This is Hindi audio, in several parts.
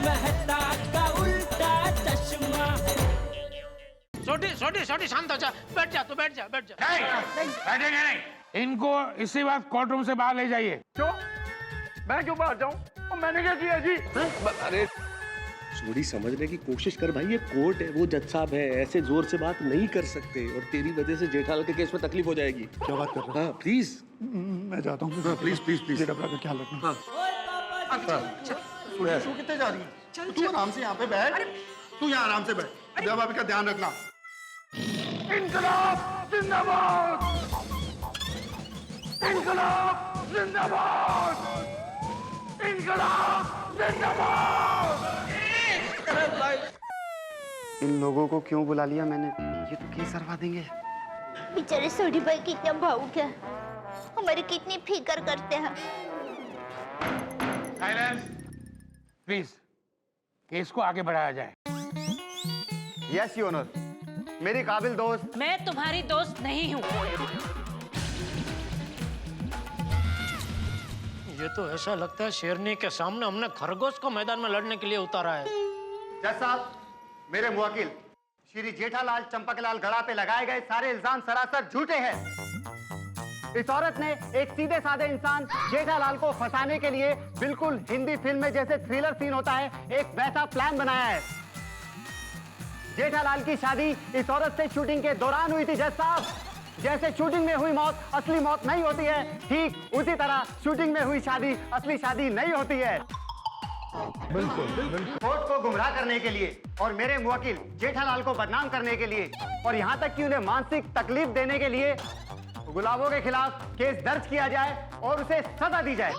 मेहता का उल्टा चश्मा। छोटी शांत हो जा, बैठ जा तू, बैठ जा। नहीं बैठेंगे नहीं। इनको इसी बात कोर्ट रूम से बाहर ले जाइए। क्यों? मैं क्यों बाहर जाऊं? मैंने क्या किया जी? अरे थोड़ी समझने की कोशिश कर भाई, ये कोर्ट है, वो जज साहब है, ऐसे जोर से बात नहीं कर सकते और तेरी वजह से जेठालाल के केस में तकलीफ हो जाएगी। क्या बात कर रहा है? हाँ प्लीज, मैं जाता हूँ। हाँ प्लीज प्लीज प्लीज। जेठा का ख्याल रखना। हाँ तू कितने जा रही है? तू आराम से यहाँ पे बैठ। तू यहाँ आराम से बैठ। जब भाभी का ध्यान रखना। इनकलाब जिंदाबाद! इनकलाब जिंदाबाद! इनकलाब जिंदाबाद! इन लोगों को क्यों बुला लिया मैंने? ये तो केस हरवा देंगे। बेचारे सोडी भाई कितना भावुक है, हमारी कितनी फिक्र करते हैं। साइलेंस प्लीज, केस को आगे बढ़ाया जाए। यस योर ऑनर, मेरी काबिल दोस्त। मैं तुम्हारी दोस्त नहीं हूँ। ये तो ऐसा लगता है शेरनी के सामने हमने खरगोश को मैदान में लड़ने के लिए उतारा है। जज साहब, मेरे मुवक्किल श्री जेठालाल चंपकलाल गड़ा पे लगाए गए सारे इल्जाम सरासर झूठे हैं। इस औरत ने एक सीधे साधे इंसान जेठालाल को फंसाने के लिए बिल्कुल हिंदी फिल्म में जैसे थ्रिलर सीन होता है, एक वैसा प्लान बनाया है। जेठालाल की शादी इस औरत से शूटिंग के दौरान हुई थी। जज साहब, जैसे शूटिंग में हुई मौत असली मौत नहीं होती है, ठीक उसी तरह शूटिंग में हुई शादी असली शादी नहीं होती है। बिल्कुल बिल्कुल। कोर्ट को गुमराह करने के लिए और मेरे मुवक्किल जेठालाल को बदनाम करने के लिए और यहाँ तक कि उन्हें मानसिक तकलीफ देने के लिए गुलाबों के खिलाफ केस दर्ज किया जाए और उसे सजा दी जाए।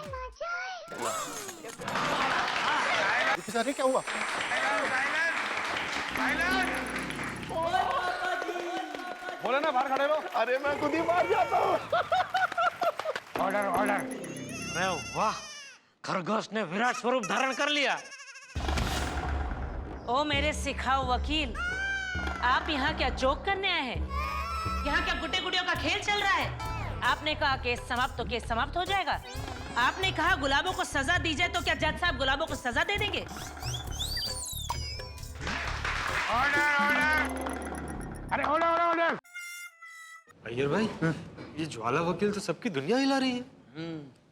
क्या हुआ? बोला ना बाहर खड़े हो। अरे मैं खुद ही बाहर जाता हूँ। Order order. अरे वाह, खरगोश ने विराट स्वरूप धारण कर लिया। ओ मेरे सिखाओ वकील, आप यहाँ क्या जोक करने आए हैं? यहाँ क्या गुड्डे गुड़ियों का खेल चल रहा है? आपने कहा केस समाप्त तो केस समाप्त हो जाएगा। आपने कहा गुलाबों को सजा दी जाए, तो क्या जज साहब गुलाबों को सजा दे देंगे? Order order. अरे ऑर्डर ऑर्डर ऑर्डर। अय्यर भाई, ये ज्वाला वकील तो सबकी दुनिया हिला रही है।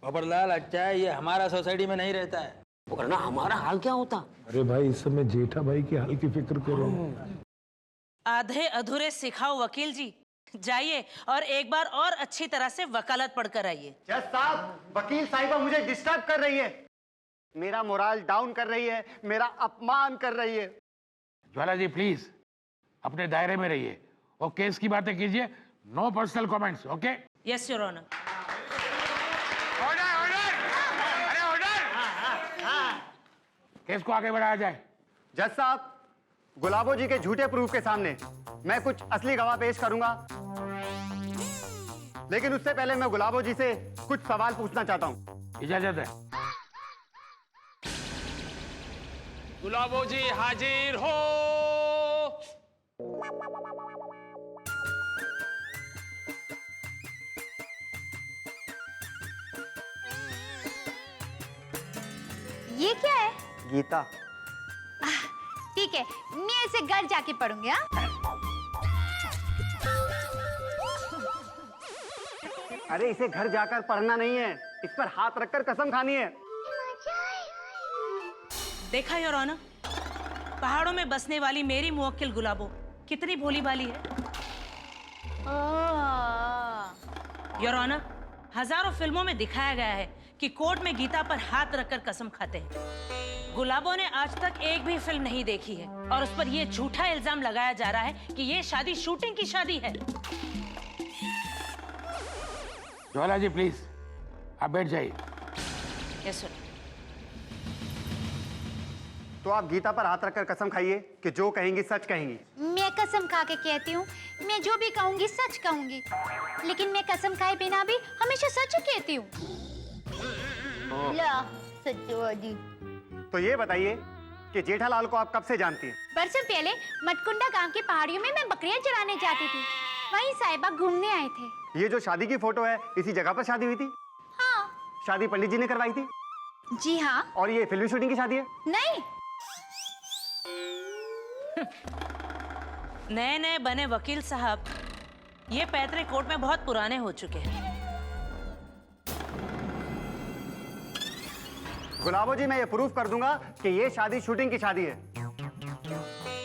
खबरलाल, अच्छा है ये हमारा सोसाइटी में नहीं रहता है, वरना हमारा हाल क्या होता। अरे भाई, इस समय जेठा भाई की हाल की फिक्र करो। आधे अधूरे सिखाओ वकील जी, जाइए और एक बार और अच्छी तरह से वकालत पढ़कर आइए। जज साहब, वकील साहिबा मुझे डिस्टर्ब कर रही है, मेरा मोरल डाउन कर रही है, मेरा अपमान कर रही है। ज्वाला जी प्लीज अपने दायरे में रहिए और केस की बातें कीजिए, no personal comments. Okay? Yes your honour. Order order. अरे ऑर्डर। केस को आगे बढ़ाया जाए। जज साहब, गुलाबो जी के झूठे प्रूफ के सामने मैं कुछ असली गवाह पेश करूंगा, लेकिन उससे पहले मैं गुलाबो जी से कुछ सवाल पूछना चाहता हूं। इजाजत है। गुलाबो जी हाजिर हो। ये क्या है? गीता। ठीक है, मैं इसे घर जाके पढ़ूंगी। हाँ? अरे इसे घर जाकर पढ़ना नहीं है, इस पर हाथ रखकर कसम खानी है। देखा योर ऑनर, पहाड़ों में बसने वाली मेरी मुवक्किल गुलाबो कितनी भोली भाली है। योर ऑनर, हजारों फिल्मों में दिखाया गया है कि कोर्ट में गीता पर हाथ रखकर कसम खाते हैं। गुलाबो ने आज तक एक भी फिल्म नहीं देखी है और उस पर यह झूठा इल्जाम लगाया जा रहा है कि ये शादी शूटिंग की शादी है। ज्वाला जी प्लीज आप बैठ जाइए। Yes sir. तो आप गीता पर हाथ रखकर कसम खाइए कि जो कहेंगी सच कहेंगी। मैं कसम खा के कहती हूँ, मैं जो भी कहूंगी सच कहूंगी, लेकिन मैं कसम खाए बिना भी हमेशा सच ही कहती हूँ। ला सत्यवादी। तो ये बताइए कि जेठालाल को आप कब से जानती हैं? बरसों पहले मटकुंडा गांव की पहाड़ियों में मैं बकरियां चराने जाती थी, वहीं साहिबा घूमने आए थे। ये जो शादी की फोटो है, इसी जगह पर शादी हुई थी? हाँ। शादी पंडित जी ने करवाई थी? जी हाँ। और ये फिल्मी शूटिंग की शादी है? नहीं, नए नए बने वकील साहब ये पैतरे कोर्ट में बहुत पुराने हो चुके हैं। गुलाबो जी, मैं ये प्रूफ कर दूंगा कि ये शादी शूटिंग की शादी है,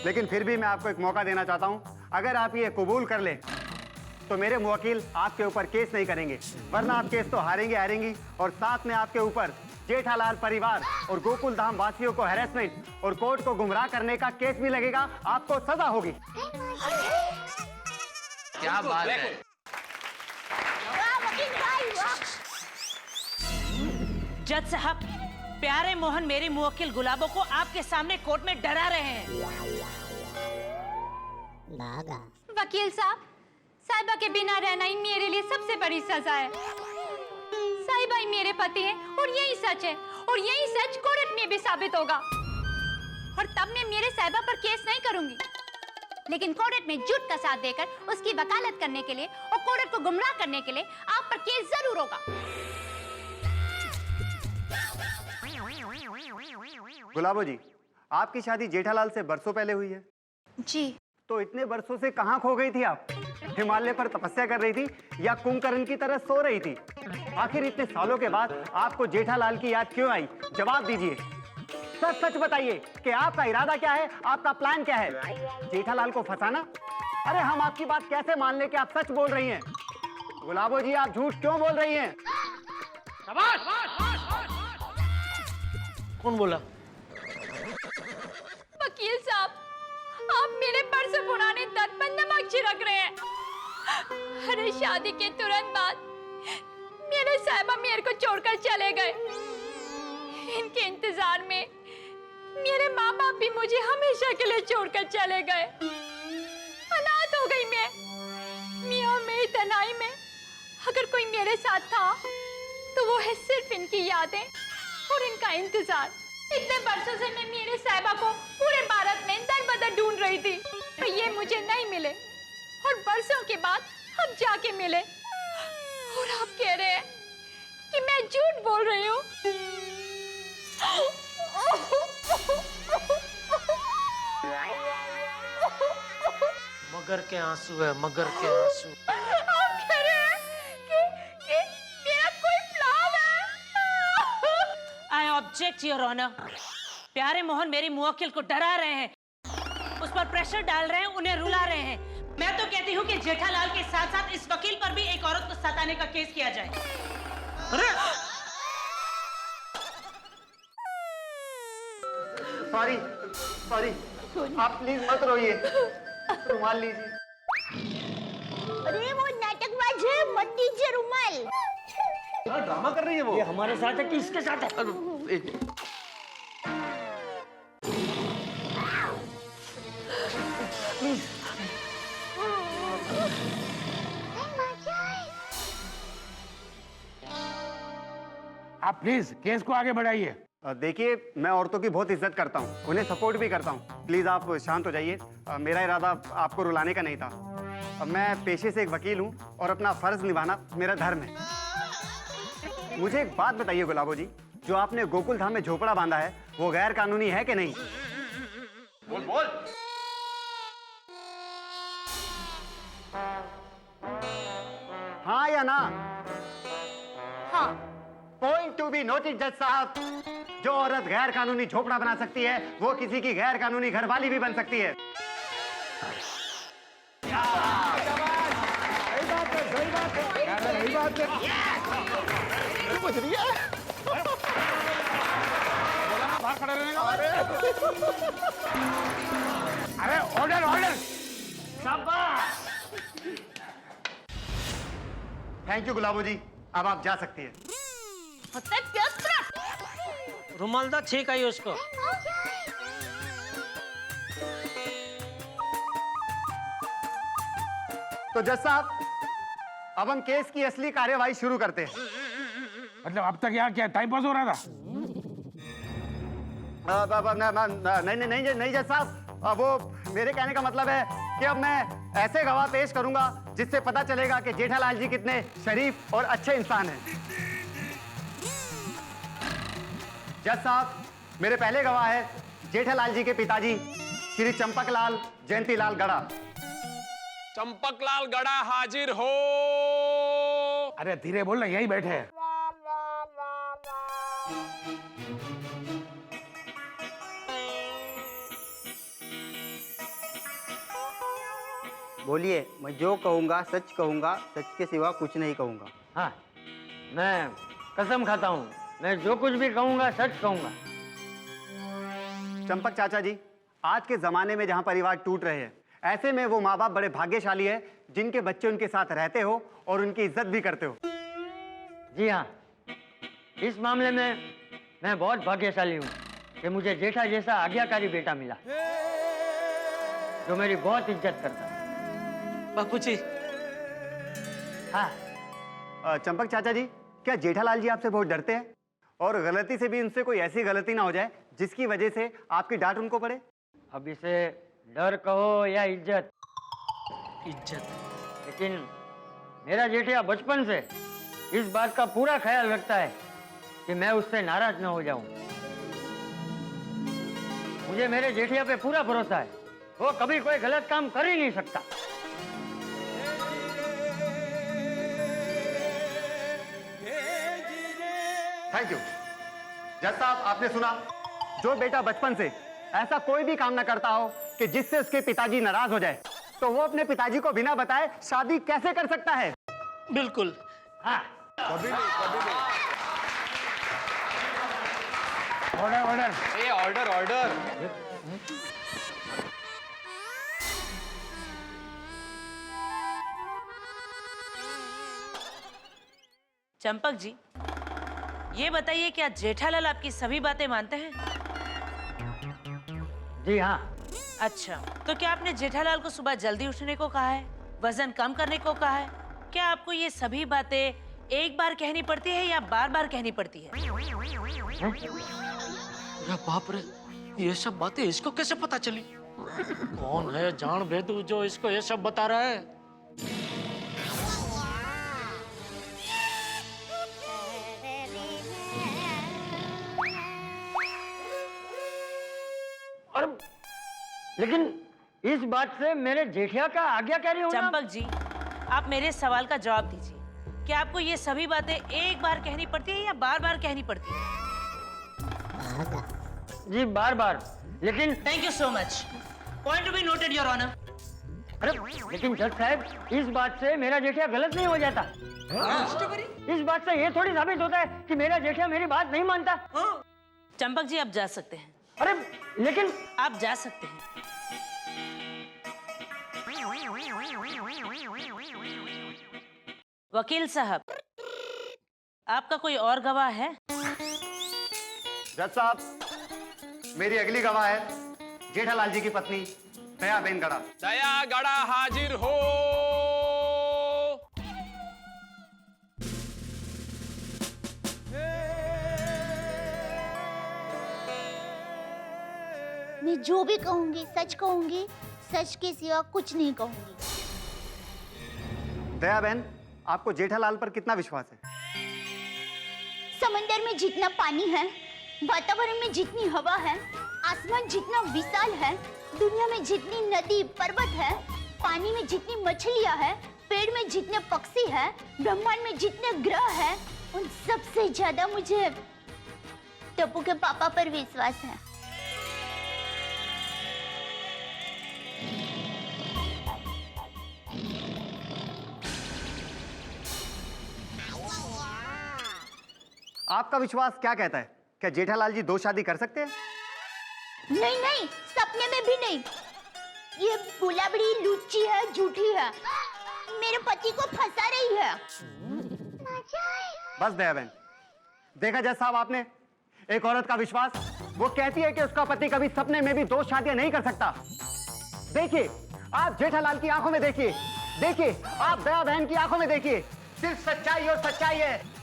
लेकिन फिर भी मैं आपको एक मौका देना चाहता हूं। अगर आप ये कबूल कर ले तो मेरे मुवक्किल आपके ऊपर केस नहीं करेंगे, वरना आप केस तो हारेंगी और साथ में आपके ऊपर जेठालाल परिवार और गोकुल धाम वासियों को हैरेसमेंट और कोर्ट को गुमराह करने का केस भी लगेगा। आपको सजा होगी। क्या बात है। जज साहब, प्यारे मोहन मेरी मुवक्किल गुलाबो को आपके सामने कोर्ट में डरा रहे हैं। वकील साहब, साहिबा के बिना रहना ही मेरे लिए सबसे बड़ी सजा है। साहिबा ही मेरे पति हैं और यही सच है, और यही सच कोर्ट में भी साबित होगा। और तब मैं मेरे साहिबा पर केस नहीं करूंगी, लेकिन कोर्ट में झूठ का साथ देकर उसकी वकालत करने के लिए और कोर्ट को गुमराह करने के लिए आप पर केस जरूर होगा। गुलाबो जी, आपकी शादी जेठालाल से बरसों पहले हुई है। जी। तो इतने बरसों से कहां खो गई थी आप? हिमालय पर तपस्या कर रही थी या कुंभकर्ण की तरह सो रही थी? आखिर इतने सालों के बाद आपको जेठालाल की याद क्यों आई? जवाब दीजिए, सच सच बताइए कि आपका इरादा क्या है, आपका प्लान क्या है? जेठालाल को फंसाना? अरे हम आपकी बात कैसे मान ले कि आप सच बोल रही हैं? गुलाबो जी, आप झूठ क्यों बोल रही हैं? कौन बोला? वकील साहब, आप मेरे पर से पुराने दर्द पर नमक छिड़क रहे हैं। अरे शादी के तुरंत बाद मेरे साहिबा मेरे को छोड़कर चले गए। इनके इंतजार में मेरे माँ बाप भी मुझे हमेशा के लिए छोड़कर चले गए। अनाथ हो गई मैं और मेरी तन्हाई में अगर कोई मेरे साथ था तो वो है सिर्फ इनकी यादें और इनका इंतजार। इतने बरसों से मैं मेरे साहिबा को पूरे भारत में दर बदर ढूंढ रही थी, पर ये मुझे नहीं मिले, और बरसों के बाद अब जाके मिले। और आप कह रहे हैं कि मैं झूठ बोल रही हूँ। मगर के आंसू है, मगर के आंसू। आप कह रहे हैं कि मेरा कोई प्लान है? I object your honour. प्यारे मोहन मेरी मुवक्किल को डरा रहे हैं, उस पर प्रेशर डाल रहे हैं, उन्हें रुला रहे हैं। मैं तो कहती हूँ कि जेठालाल के साथ साथ इस वकील पर भी एक औरत को सताने का केस किया जाए। अरे सॉरी सॉरी, आप प्लीज मत रोइए, रुमाल लीजिए। अरे वो नाटकबाज है, मत दीजिए रुमाल। क्या ड्रामा कर रही है वो? ये हमारे साथ है कि इसके साथ है? आप प्लीज केस को आगे बढ़ाइए। देखिए, मैं औरतों की बहुत इज्जत करता हूँ, उन्हें सपोर्ट भी करता हूँ। प्लीज आप शांत हो जाइए। मेरा इरादा आपको रुलाने का नहीं था। मैं पेशे से एक वकील हूँ और अपना फर्ज निभाना मेरा धर्म है। मुझे एक बात बताइए गुलाबो जी, जो आपने गोकुल धाम में झोपड़ा बांधा है वो गैर कानूनी है कि नहीं? बोल बोल। हाँ या ना? हाँ। पॉइंट टू बी नोटेड जज साहब, जो औरत गैर कानूनी झोपड़ा बना सकती है वो किसी की गैर कानूनी घरवाली भी बन सकती है। बाहर खड़े रहने का। अरे ऑर्डर ऑर्डर। शाबाश। थैंक यू गुलाबो जी, अब आप जा सकती हैं। रुमाल दा ठीक आई उसको। तो जज साहब, अब हम केस की असली कार्यवाही शुरू करते हैं। मतलब अब तक यहाँ क्या टाइम पास हो रहा था? नहीं नहीं नहीं जज साहब, वो मेरे कहने का मतलब है कि अब मैं ऐसे गवाह पेश करूंगा जिससे पता चलेगा कि जेठालाल जी कितने शरीफ और अच्छे इंसान हैं। जज साहब, मेरे पहले गवाह है जेठालाल जी के पिताजी श्री चंपकलाल जयंतीलाल गड़ा। चंपकलाल गड़ा हाजिर हो। अरे धीरे बोल ना, यही बैठे हैं। बोलिए, मैं जो कहूंगा सच कहूंगा, सच के सिवा कुछ नहीं कहूंगा। हाँ, मैं कसम खाता हूँ, मैं जो कुछ भी कहूँगा सच कहूँगा। चंपक चाचा जी, आज के जमाने में जहाँ परिवार टूट रहे हैं, ऐसे में वो माँ बाप बड़े भाग्यशाली है जिनके बच्चे उनके साथ रहते हो और उनकी इज्जत भी करते हो। जी हाँ, इस मामले में मैं बहुत भाग्यशाली हूँ कि मुझे जेठा जैसा आज्ञाकारी बेटा मिला जो मेरी बहुत इज्जत करता है। बापूजी। हाँ चंपक चाचा जी, क्या जेठालाल जी आपसे बहुत डरते हैं और गलती से भी उनसे कोई ऐसी गलती ना हो जाए जिसकी वजह से आपकी डांट उनको पड़े? अब इसे डर कहो या इज्जत, लेकिन मेरा जेठिया बचपन से इस बात का पूरा ख्याल रखता है कि मैं उससे नाराज न हो जाऊं। मुझे मेरे जेठिया पे पूरा भरोसा है, वो कभी कोई गलत काम कर ही नहीं सकता। Thank you. जज साहब, आपने सुना, जो बेटा बचपन से ऐसा कोई भी काम ना करता हो कि जिससे उसके पिताजी नाराज हो जाए, तो वो अपने पिताजी को बिना बताए शादी कैसे कर सकता है? बिल्कुल। हाँ, कभी नहीं, कभी नहीं। Order, order. A order order. Champak ji, ये बताइए क्या जेठालाल आपकी सभी बातें मानते हैं? जी हाँ। अच्छा, तो क्या आपने जेठालाल को सुबह जल्दी उठने को कहा है, वजन कम करने को कहा है? क्या आपको ये सभी बातें एक बार कहनी पड़ती है या बार बार कहनी पड़ती है? अरे बाप रे, ये सब बातें इसको कैसे पता चली? कौन है जान भेदू जो इसको ये सब बता रहा है? और लेकिन इस बात से मेरे जेठिया का आज्ञाकारी होना। चंपक जी, आप मेरे सवाल का जवाब दीजिए। क्या आपको ये सभी बातें एक बार कहनी पड़ती है या बार बार कहनी पड़ती है? जी बार बार, लेकिन thank you so much. Point to be noted your honour. अरे लेकिन जज साहब, इस बात से मेरा जेठिया गलत नहीं हो जाता। इस बात से ये थोड़ी साबित होता है कि मेरा जेठिया मेरी बात नहीं मानता। चंपक जी, आप जा सकते हैं। अरे लेकिन आप जा सकते हैं। वकील साहब, आपका कोई और गवाह है? जज साहब, मेरी अगली गवाह है जेठालाल जी की पत्नी दयाबेन गड़ा। दया गड़ा हाजिर हो। मैं जो भी कहूंगी सच कहूंगी, सच के सिवा कुछ नहीं कहूंगी। दयाबेन, आपको जेठालाल पर कितना विश्वास है? समंदर में जितना पानी है, वातावरण में जितनी हवा है, आसमान जितना विशाल है, दुनिया में जितनी नदी पर्वत है, पानी में जितनी मछलियां हैं, पेड़ में जितने पक्षी हैं, ब्रह्मांड में जितने ग्रह हैं, उन सबसे ज्यादा मुझे टप्पू के पापा पर विश्वास है। आपका विश्वास क्या कहता है? क्या जेठालाल जी 2 शादी कर सकते हैं? नहीं नहीं, सपने में भी नहीं। ये गुलाबड़ी लुच्ची है, झूठी है, मेरे पति को फंसा रही है। बस दयाबेन, देखा जज साहब आपने, एक औरत का विश्वास, वो कहती है कि उसका पति कभी सपने में भी 2 शादियां नहीं कर सकता। देखिए, आप जेठालाल की आंखों में देखिए, देखिए आप दयाबेन की आंखों में देखिए, सिर्फ सच्चाई और सच्चाई है।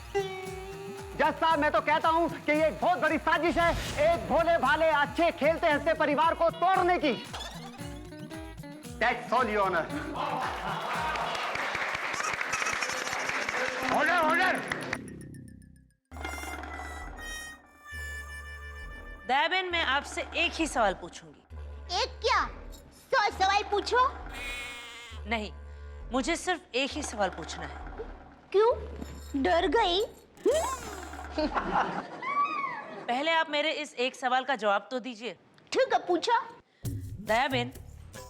जज साहब, मैं तो कहता हूं कि ये एक बहुत बड़ी साजिश है, एक भोले भाले अच्छे खेलते हंसते परिवार को तोड़ने की। That's all, Your Honor. Order, order. Daya बहन, मैं आपसे एक ही सवाल पूछूंगी। एक क्या 100 सवाल पूछो। नहीं, मुझे सिर्फ एक ही सवाल पूछना है। क्यों, डर गई? पहले आप मेरे इस एक सवाल का जवाब तो दीजिए। ठीक है, पूछो। दया बहन,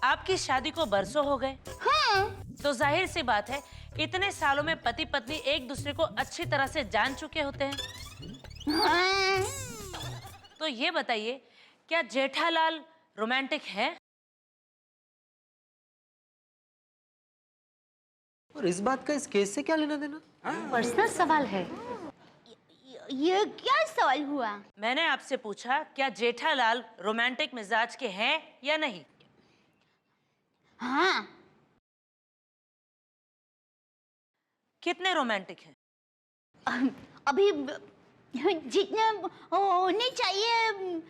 आपकी शादी को बरसों हो गए। हाँ। तो जाहिर सी बात है, इतने सालों में पति पत्नी एक दूसरे को अच्छी तरह से जान चुके होते हैं। हाँ। तो ये बताइए, क्या जेठालाल रोमांटिक है? और इस बात का इस केस से क्या लेना देना? पर्सनल सवाल है। ये क्या सवाल हुआ? मैंने आपसे पूछा, क्या जेठालाल रोमांटिक मिजाज के हैं या नहीं? हाँ। कितने रोमांटिक हैं? अभी जितने होने चाहिए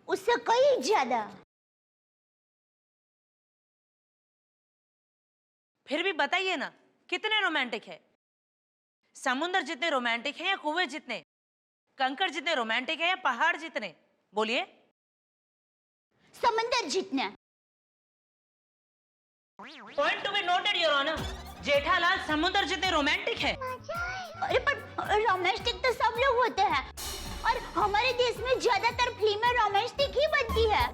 उससे कहीं ज्यादा। फिर भी बताइए ना, कितने रोमांटिक है? समुद्र जितने रोमांटिक हैं या कुएं जितने? कंकड़ जितने रोमांटिक है या पहाड़ जितने? बोलिए। समंदर जितना। Point to be noted your honour. Jethalal समुद्र जितने रोमांटिक है। अरे पर रोमांटिक तो सब लोग होते हैं, और हमारे देश में ज्यादातर फिल्में रोमांटिक ही बनती है।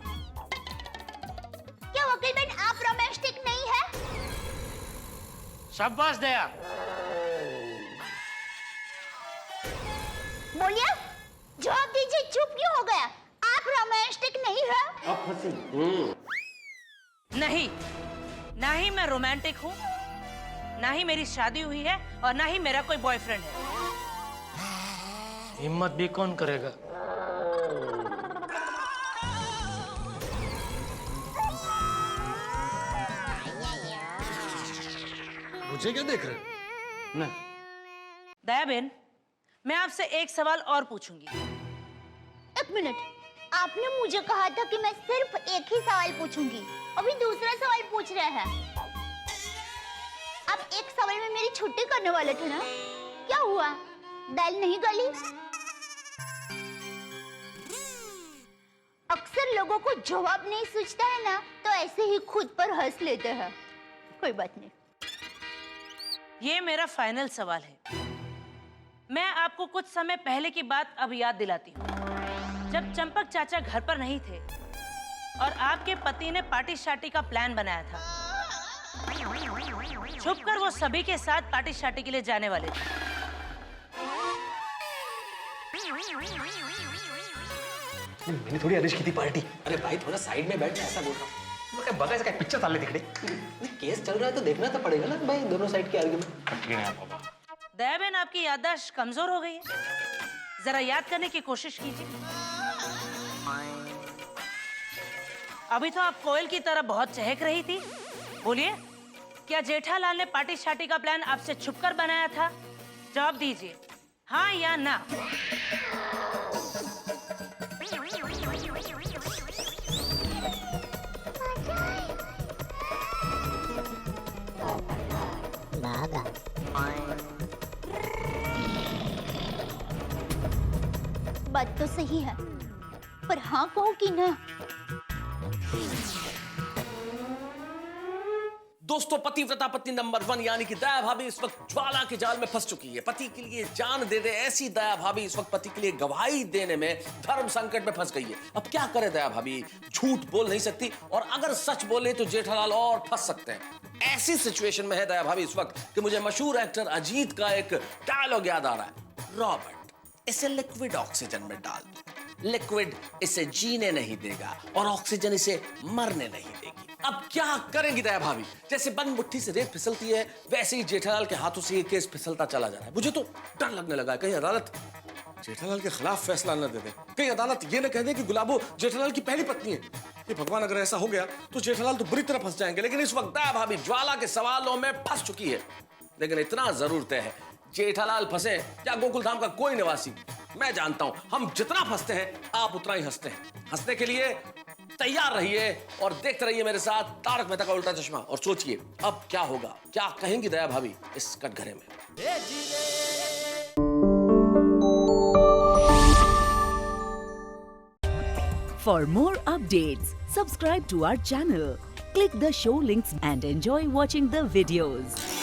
क्या वकील बहन, आप रोमांटिक नहीं है? शाबाश दया। बोलिए, जवाब दीजिए, चुप क्यों हो गया? आप रोमांटिक नहीं है? नहीं, ना ही मैं रोमांटिक हूँ, ना ही मेरी शादी हुई है, और ना ही मेरा कोई बॉयफ्रेंड है। हिम्मत भी कौन करेगा? मुझे क्या देख रहे? नहीं। दया बहन, मैं आपसे एक सवाल और पूछूंगी। एक मिनट, आपने मुझे कहा था कि मैं सिर्फ एक ही सवाल पूछूंगी, अभी दूसरा सवाल पूछ रहे हैं। आप एक सवाल में मेरी छुट्टी करने वाले थे ना? क्या हुआ, दाल नहीं गली? अक्सर लोगों को जवाब नहीं सूझता है ना, तो ऐसे ही खुद पर हंस लेते हैं। कोई बात नहीं। ये मेरा फाइनल सवाल है। मैं आपको कुछ समय पहले की बात अब याद दिलाती हूँ। जब चंपक चाचा घर पर नहीं थे और आपके पति ने पार्टी शार्टी का प्लान बनाया था, छुपकर वो सभी के साथ पार्टी शार्टी के लिए जाने वाले थे। मैंने थोड़ी अरेंज की थी पार्टी। अरे भाई थोड़ा साइड में बैठ, ऐसा बोल रहा हूँ। बगा इसका पिक्चर साले दिख रहे। केस चल रहा है तो देखना तो पड़ेगा ना भाई, दोनों साइड के आर्गुमेंट। दया बहन, आपकी याददाश्त कमजोर हो गई है, जरा याद करने की कोशिश कीजिए। अभी तो आप कोयल की तरह बहुत चहक रही थी। बोलिए, क्या जेठालाल ने पार्टी शार्टी का प्लान आपसे छुपकर बनाया था? जवाब दीजिए, हाँ या ना। बात तो सही है, पर हाँ कहूँ कि ना? दोस्तों, पतिव्रता पत्नी नंबर 1 यानी कि दया भाभी इस वक्त ज्वाला के जाल में फंस चुकी है। पति के लिए जान दे दे ऐसी दया भाभी इस वक्त पति के लिए गवाही देने में धर्म संकट में फंस गई है। अब क्या करे दया भाभी? झूठ बोल नहीं सकती, और अगर सच बोले तो जेठालाल और फंस सकते हैं। ऐसी सिचुएशन में है दया भाभी इस वक्त कि मुझे मशहूर एक्टर अजीत का एक डायलॉग याद आ रहा है। रॉबर्ट, इसे लिक्विड ऑक्सीजन में डाल दो। लिक्विड इसे जीने नहीं देगा और ऑक्सीजन इसे मरने नहीं देगी। अब क्या करेंगी दया भाभी? जैसे बंद मुट्ठी से रेत फिसलती है, वैसे ही जेठालाल के हाथों से ये केस फिसलता चला जा रहा है। मुझे तो डर लगने लगा है, कहीं अदालत जेठालाल के खिलाफ फैसला न दे दे, कहीं अदालत ये न कह दे कि गुलाबो जेठालाल की पहली पत्नी है। ये भगवान, अगर ऐसा हो गया तो जेठालाल तो बुरी तरह फंस जाएंगे। लेकिन इस वक्त दया भाभी ज्वाला के सवालों में फंस चुकी है। लेकिन इतना जरूर तय है, जेठालाल फंसे या गोकुल धाम का कोई निवासी, मैं जानता हूं हम जितना फंसते हैं आप उतना ही हंसते हैं। हंसने के लिए तैयार रहिए और देखते रहिए मेरे साथ तारक मेहता का उल्टा चश्मा, और सोचिए अब क्या होगा, क्या कहेंगी दया भाभी इस कटघरे में। For more updates, subscribe to our channel, click the show links and enjoy watching the videos.